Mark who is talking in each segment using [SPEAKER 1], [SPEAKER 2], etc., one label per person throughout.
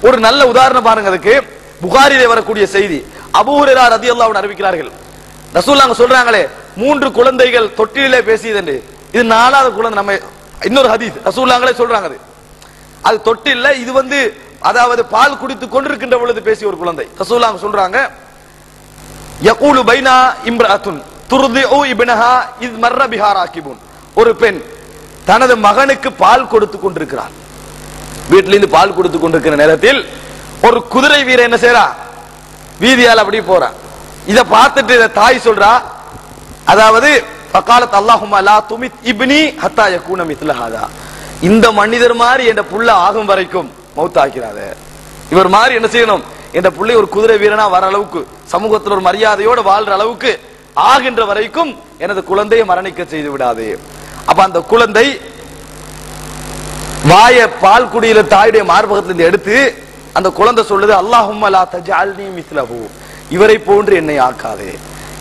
[SPEAKER 1] ஒரு நல்ல உதாரணம் பாருங்க. அதுக்கு புகாரிலே வரக்கூடிய செய்தி. அபூ ஹுரைரா ரலியல்லாஹு அன்ஹு அறிவிக்கிறார்கள், ரசூலுல்லாஹ் சொல்றாங்களே 3 குழந்தைகள் தொட்டிலே பேசியது. இது 4வது குழந்தை. நம்ம இன்னொரு ஹதீஸ் ரசூலுல்லாஹ்வே சொல்றாங்க, அது தொட்டில்ல, இது அதாவது பால் குடித்துக் கொண்டிருக்கின்ற பொழுது பேசிய ஒரு குழந்தை. ரசூலுல்லாஹ் சொல்றாங்க, யகூலு பைனா இம்ரஅத்துன் துர்திஉ இப்னஹா இஸ் மர்ர பிஹா ராகிபுன். ஒரு பெண் தனது மகனுக்கு பால் கொடுத்து கொண்டிருக்கிறார். வீட்டிலிருந்து பால் கொடுத்து கொண்டிருக்கிற நேரத்தில் ஒரு குதிரை வீரர் என்ன செய்யறா, வீதியால் அப்படி போறா. இத பார்த்துட்டு தாய் சொல்றா, அதாவது ஃபகாலத் அல்லாஹும்ம லா துமித் இப்னி ஹத்தா யகூன மித்ல ஹாதா. இந்த மனிதர் மாதிரி என்ற புள்ள ஆகும் வரைக்கும் மௌத்தாக்கிறாத. இவர் மாதிரி என்ன செய்யணும், என்ற புள்ளை ஒரு குதிரை வீரனா வர அளவுக்கு, சமூகத்தில் ஒரு மரியாதையோடு வாழ்ற அளவுக்கு ஆகின்ற வரைக்கும் எனது குழந்தையை மரணிக்க செய்து விடாது. அப்ப அந்த குழந்தை வாய பால் குடியில தாயுடைய மார்பகத்திலிருந்து எடுத்து அந்த குழந்தை சொல்லுது, அல்லாஹும்ம லா தஜஅல்னி மிஸ்லஹு, இவரை போன்று என்னை ஆக்காதே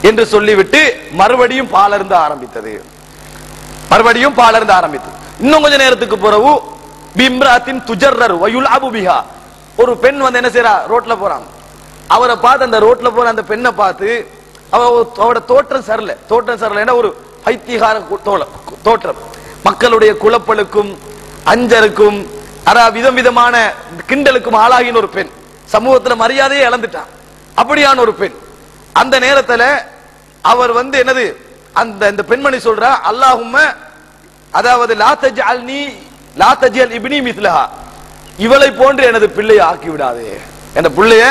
[SPEAKER 1] என்று சொல்லிவிட்டு மறுபடியும் பாலர்ந்து ஆரம்பித்தது. இன்னும் கொஞ்ச நேரத்துக்கு பிறகு பிம்ராத்தின் துஜர்ரர் வயுல்அபு பிஹா, ஒரு பெண் என்ன செய்றா, ரோட்ல போறாங்க. அவரை பார்த்து, அந்த ரோட்ல போற அந்த பெண்ணை பார்த்து, அவரோட தோற்றம் சரியில்லை, ஒரு பைத்தியகார தோற்றம், மக்களுடைய குழப்பலுக்கும் அஞ்சலுக்கும் விதம் விதமான கிண்டலுக்கும் ஆளாகின ஒரு பெண், சமூகத்தில் மரியாதையை இழந்துட்டான். அப்படியான ஒரு பெண். அந்த நேரத்துல அவர் என்னது, அந்த பெண்மணி சொல்றா, அல்லாஹும்ம, அதாவது லா தஜ்அல் இப்னி மிஸ்லஹா, இவளை போன்று எனது பிள்ளையை ஆக்கி விடாதே, என் பிள்ளைய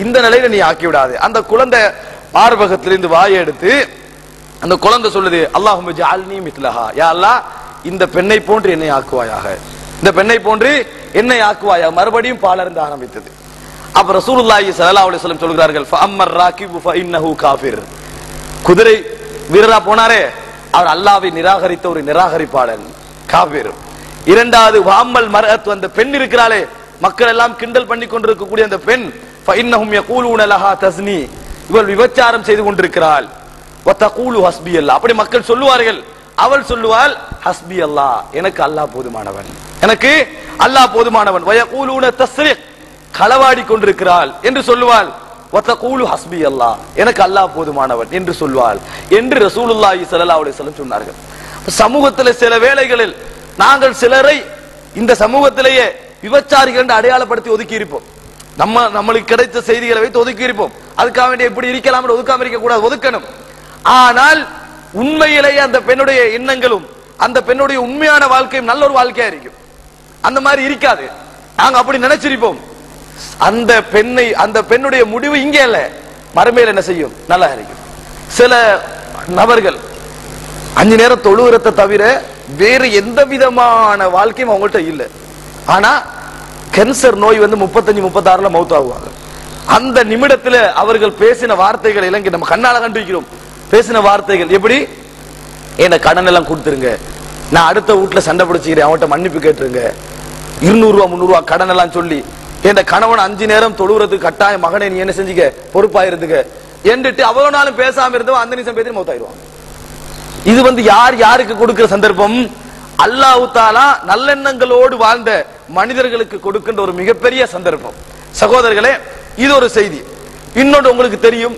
[SPEAKER 1] இந்த நிலையில நீ ஆக்கி விடாதே. அந்த குழந்தை மார்பகத்திலிருந்து வாயை எடுத்து அந்த குழந்தை சொல்லுது, அல்லாஹும்ம ஜஅல்னி மிஸ்லஹா, யா அல்லாஹ் இந்த பெண்ணை போன்று என்னை ஆக்குவாயாக, இந்த பெண்ணை போன்று என்னை ஆக்குவாயாக. மறுபடியும் பாலர்ந்து ஆரம்பித்தது. அப்ப ரசூலுல்லாஹி ஸல்லல்லாஹு அலைஹி வஸல்லம் சொல்கிறார்கள், ஃபஅம்மர் ராகிபு ஃபஇன்னஹு காஃபிர். குதிரை வீரரா போனாரே, அவர் அல்லாஹ்வை நிராகரித்த ஒரு நிராகரிப்பாளன், காஃபிர். இரண்டாவது வஅம்மல் மர்அத், அந்த பெண் இருக்கிறாளே, மக்கள் எல்லாம் கிண்டல் பண்ணி கொண்டிருக்கக்கூடிய அந்த பெண், ஃபஇன்னஹும் யகூலூன லஹா தஸ்னி, இவள் விபச்சாரம் செய்து கொண்டிருக்கிறாள். வதகூலு ஹஸ்பி அல்லாஹ், அப்படி மக்கள் சொல்லுவார்கள். அவள் சொல்லுவாள், ஹஸ்பி அல்லாஹ், எனக்கு அல்லாஹ் போதுமானவன், எனக்கு அல்லாஹ் போதுமானவன். வயகூலூன தஸ்ரிக், களவாடி கொண்டிருக்கிறாள் என்று சொல்லுவாள். வதகூலு ஹஸ்பி அல்லாஹ், எனக்கு அல்லாஹ் போதுமானவன் என்று சொல்வாள் என்று ரசூலுல்லாஹி ஸல்லல்லாஹு அலைஹி வஸல்லம் சொன்னார்கள். சமூகத்தில் சில வேளைகளில் நாங்கள் சிலரை இந்த சமூகத்திலேயே விபச்சாரிகள் என்று அடையாளப்படுத்தி ஒதுக்கி இருப்போம். நம்மளுக்கு கிடைத்த செய்திகளை வைத்து ஒதுக்கி இருப்போம். அதுக்காக வேண்டிய எப்படி இருக்கலாம் என்று ஒதுக்காம இருக்க கூடாது, ஒதுக்கணும். ஆனால் உண்மையிலேயே அந்த பெண்ணுடைய எண்ணங்களும் அந்த பெண்ணுடைய உண்மையான வாழ்க்கையும் நல்ல ஒரு வாழ்க்கையா இருக்கும். அந்த மாதிரி இருக்காது, நாங்க அப்படி நினைச்சிருப்போம். அந்த பெண்ணுடைய முடிவு இங்கே இல்ல, மறுமையில் என்ன செய்யும், நல்லா இருக்கும். சில நபர்கள் 5 நேரம் தொழுகிறத தவிர வேறு எந்த விதமான வாழ்க்கையும் அவங்கள்ட்ட இல்லை. ஆனா கேன்சர் நோய் 35-36ல மௌத் ஆகுவாங்க. அந்த நிமிடத்துல அவர்கள் பேசின வார்த்தைகள் இலங்கை நம்ம கண்ணால கண்டிருக்கிறோம். பேசின வார்த்தைகள் எப்படி, என்ன கடன் எல்லாம் கொடுத்துருங்க, நான் அடுத்த வீட்டுல சண்டை பிடிச்சிக்கிறேன், அவன்கிட்ட மன்னிப்பு கேட்டுருங்க, 200 ரூபா 300 ரூபா கடன் எல்லாம் சொல்லி, என் கணவன் 5 நேரம் தொழுகிறதுக்கு கட்டாய மகனை நீ என்ன செஞ்சுக்க, பொறுப்பாயிருந்துக்க என்றுட்டு அவ்வளவு நாளும் பேசாம இருந்தவன் அந்த நிமிஷம் பேசி மௌத்தாயிருவான். இது யார் யாருக்கு கொடுக்கிற சந்தர்ப்பம், அல்லாஹ் தஆலா நல்லெண்ணங்களோடு வாழ்ந்த மனிதர்களுக்கு கொடுக்கின்ற ஒரு மிகப்பெரிய சந்தர்ப்பம். சகோதரர்களே, இது ஒரு செய்தி. இன்னொன்று உங்களுக்கு தெரியும்.